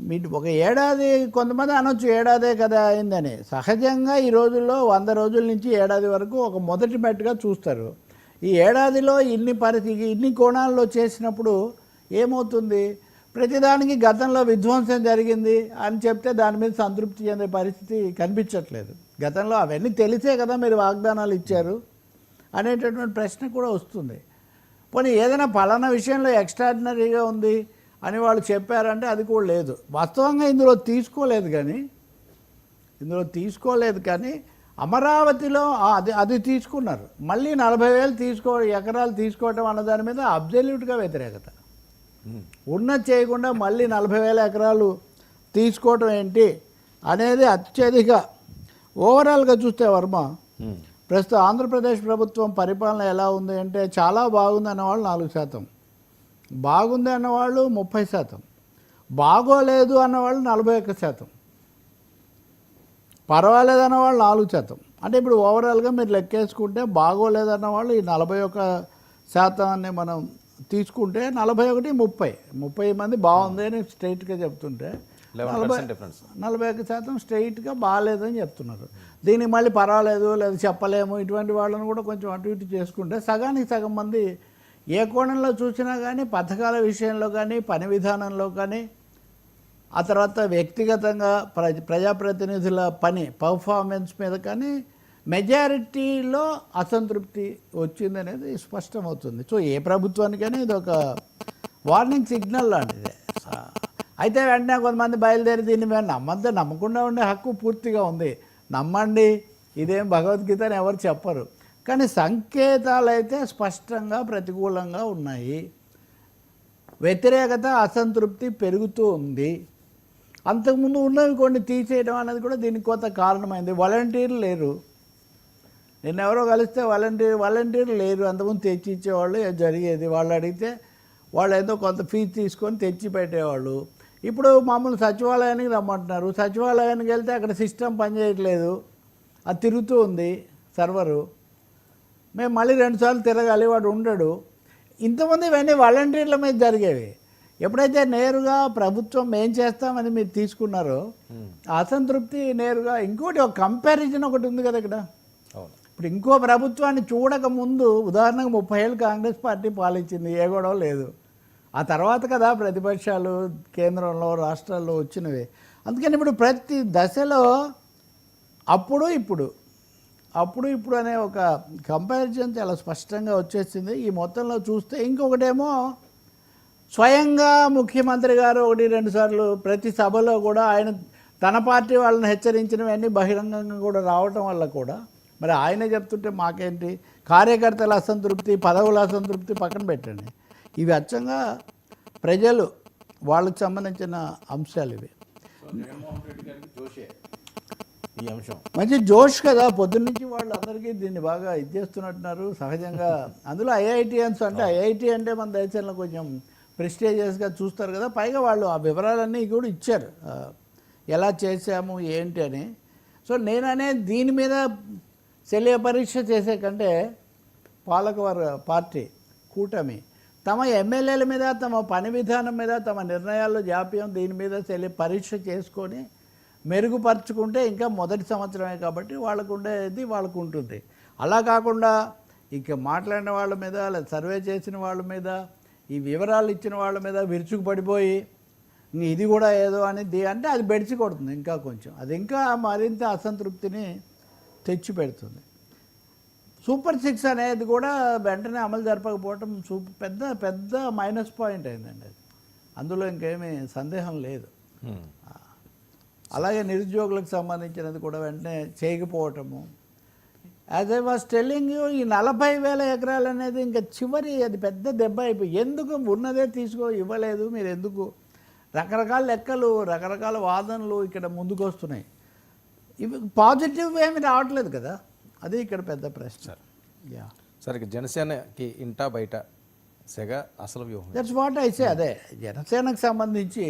మీరు ఒక ఏడాది కొంతమంది అనొచ్చు ఏడాదే కదా అయిందని. సహజంగా ఈ రోజుల్లో 100 రోజుల నుంచి ఏడాది వరకు ఒక మొదటి మెట్టుగా చూస్తారు. ఈ ఏడాదిలో ఇన్ని కోణాల్లో చేసినప్పుడు ఏమవుతుంది, ప్రతిదానికి గతంలో విధ్వంసం జరిగింది అని చెప్తే దాని మీద సంతృప్తి చెందే పరిస్థితి కనిపించట్లేదు. గతంలో అవన్నీ తెలిసే కదా మీరు వాగ్దానాలు ఇచ్చారు అనేటటువంటి ప్రశ్న కూడా వస్తుంది. పోనీ ఏదైనా పలానా విషయంలో ఎక్స్ట్రాడినరీగా ఉంది అని వాళ్ళు చెప్పారంటే అది కూడా లేదు. వాస్తవంగా ఇందులో తీసుకోలేదు కానీ అమరావతిలో అది తీసుకున్నారు. మళ్ళీ 40,000 ఎకరాలు తీసుకోవటం అన్న దాని మీద అబ్జల్యూట్గా వ్యతిరేకత. ఉన్నది చేయకుండా మళ్ళీ 40,000 ఎకరాలు తీసుకోవటం ఏంటి అనేది అత్యధిక. ఓవరాల్గా చూస్తే వర్మ, ప్రస్తుతం ఆంధ్రప్రదేశ్ ప్రభుత్వం పరిపాలన ఎలా ఉంది అంటే చాలా బాగుంది అన్నవాళ్ళు 4%, బాగుంది అన్నవాళ్ళు 30%, బాగోలేదు అన్నవాళ్ళు 41%, పర్వాలేదు అన్నవాళ్ళు 4%. అంటే ఇప్పుడు ఓవరాల్గా మీరు లెక్కేసుకుంటే బాగోలేదు అన్నవాళ్ళు ఈ 41% మనం తీసుకుంటే 41-30 మంది బాగుంది అని స్ట్రైట్గా చెప్తుంటే 41% స్ట్రైట్గా బాగాలేదని చెప్తున్నారు. దీనికి మళ్ళీ పర్వాలేదు లేదా చెప్పలేము ఇటువంటి వాళ్ళని కూడా కొంచెం అటు ఇటు చేసుకుంటే సగానికి సగం మంది ఏ కోణంలో చూసినా కానీ పథకాల విషయంలో కానీ పని విధానంలో కానీ ఆ తర్వాత వ్యక్తిగతంగా ప్రజాప్రతినిధుల పర్ఫార్మెన్స్ మీద కానీ మెజారిటీలో అసంతృప్తి వచ్చిందనేది స్పష్టమవుతుంది. సో ఏ ప్రభుత్వానికైనా ఇది ఒక వార్నింగ్ సిగ్నల్ లాంటిదే. అయితే వెంటనే కొంతమంది బయలుదేరి దీన్ని మేము నమ్మకుండా ఉండే హక్కు పూర్తిగా ఉంది. నమ్మండి, ఇదేం భగవద్గీత అని ఎవరు చెప్పరు. కానీ సంకేతాలు అయితే స్పష్టంగా ప్రతికూలంగా ఉన్నాయి. వ్యతిరేకత అసంతృప్తి పెరుగుతూ ఉంది. అంతకుముందు ఉన్నవి కొన్ని తీసేయడం అనేది కూడా దీనికి కొంత కారణమైంది. వాలంటీర్లు లేరు. నిన్నెవరో కలిస్తే వాలంటీర్లు లేరు. అంతకుముందు తెచ్చి ఇచ్చేవాళ్ళు జరిగేది. వాళ్ళు అడిగితే వాళ్ళు ఏదో కొంత ఫీజు తీసుకొని తెచ్చి పెట్టేవాళ్ళు. ఇప్పుడు మామూలు సచివాలయానికి రమ్మంటున్నారు. సచివాలయానికి వెళ్తే అక్కడ సిస్టమ్ పనిచేయట్లేదు, అది తిరుగుతూ ఉంది సర్వరు. మేము మళ్ళీ 2 సార్లు తిరగాలి, వాడు ఉండడు. ఇంతమంది ఇవన్నీ వాలంటీర్ల మీద జరిగేవి. ఎప్పుడైతే నేరుగా ప్రభుత్వం ఏం చేస్తామని మీరు తీసుకున్నారో అసంతృప్తి నేరుగా. ఇంకోటి ఒక కంపారిజన్ ఒకటి ఉంది కదా ఇక్కడ. ఇప్పుడు ఇంకో ప్రభుత్వాన్ని చూడక ముందు ఉదాహరణకు 30 ఏళ్ళు కాంగ్రెస్ పార్టీ పాలించింది, ఏ గొడవ లేదు. ఆ తర్వాత కదా ప్రతిపక్షాలు కేంద్రంలో రాష్ట్రాల్లో వచ్చినవి. అందుకని ఇప్పుడు ప్రతి దశలో అప్పుడు ఇప్పుడు అనే ఒక కంపారిజన్ చాలా స్పష్టంగా వచ్చేసింది. ఈ మొత్తంలో చూస్తే ఇంకొకటేమో స్వయంగా ముఖ్యమంత్రి గారు 1-2 సార్లు ప్రతి సభలో కూడా ఆయన తన పార్టీ వాళ్ళని హెచ్చరించినవన్నీ బహిరంగంగా కూడా రావటం వల్ల కూడా మరి ఆయనే చెప్తుంటే మాకేంటి, కార్యకర్తల అసంతృప్తి, పదవుల అసంతృప్తి పక్కన పెట్టండి. ఇవి అచ్చంగా ప్రజలు వాళ్ళకి సంబంధించిన అంశాలు ఇవి. ఈ అంశం మంచి జోష్ కదా, పొద్దున్నుంచి వాళ్ళు అందరికీ దీన్ని బాగా ఇది చేస్తున్నట్టున్నారు సహజంగా. అందులో ఐఐటియన్స్ అంటే ఐఐటి అంటే మన దేశంలో కొంచెం ప్రెస్టీజియస్గా చూస్తారు కదా. పైగా వాళ్ళు ఆ వివరాలన్నీ కూడా ఇచ్చారు, ఎలా చేశాము ఏంటి అని. సో నేననే దీని మీద శల్య పరీక్ష చేసే కంటే పార్టీ కూటమి తమ ఎమ్మెల్యేల మీద, తమ పని విధానం మీద, తమ నిర్ణయాల్లో జాప్యం దీని మీద శల్య పరీక్ష చేసుకొని మెరుగుపరుచుకుంటే ఇంకా మొదటి సంవత్సరమే కాబట్టి వాళ్ళకు ఉండేది వాళ్ళకు ఉంటుంది. అలా కాకుండా ఇక మాట్లాడిన వాళ్ళ మీద లేదా సర్వే చేసిన వాళ్ళ మీద, ఈ వివరాలు ఇచ్చిన వాళ్ళ మీద విరుచుకు పడిపోయి ఇది కూడా ఏదో అనేది అంటే అది బెడిచి కొడుతుంది ఇంకా కొంచెం. అది ఇంకా మరింత అసంతృప్తిని తెచ్చి పెడుతుంది. సూపర్ 6 అనేది కూడా వెంటనే అమలు జరపకపోవటం పెద్ద మైనస్ పాయింట్ అయిందండి. అది అందులో ఇంకేమీ సందేహం లేదు. అలాగే నిరుద్యోగులకు సంబంధించినది కూడా వెంటనే చేయకపోవటము. As I was telling you, ఈ 40,000 ఎకరాలు అనేది ఇంకా చివరి అది పెద్ద దెబ్బ అయిపోయి, ఎందుకు ఉన్నదే ఇవ్వలేదు మీరు ఎందుకు, రకరకాల లెక్కలు రకరకాల వాదనలు ఇక్కడ ముందుకు వస్తున్నాయి. ఇవి పాజిటివ్ ఏమి రావట్లేదు కదా, అది ఇక్కడ పెద్ద ప్రశ్న. సరే, జనసేనకి ఇంటా బయట సెగ అసలు వ్యూహం. That's what I say. అదే జనసేనకు సంబంధించి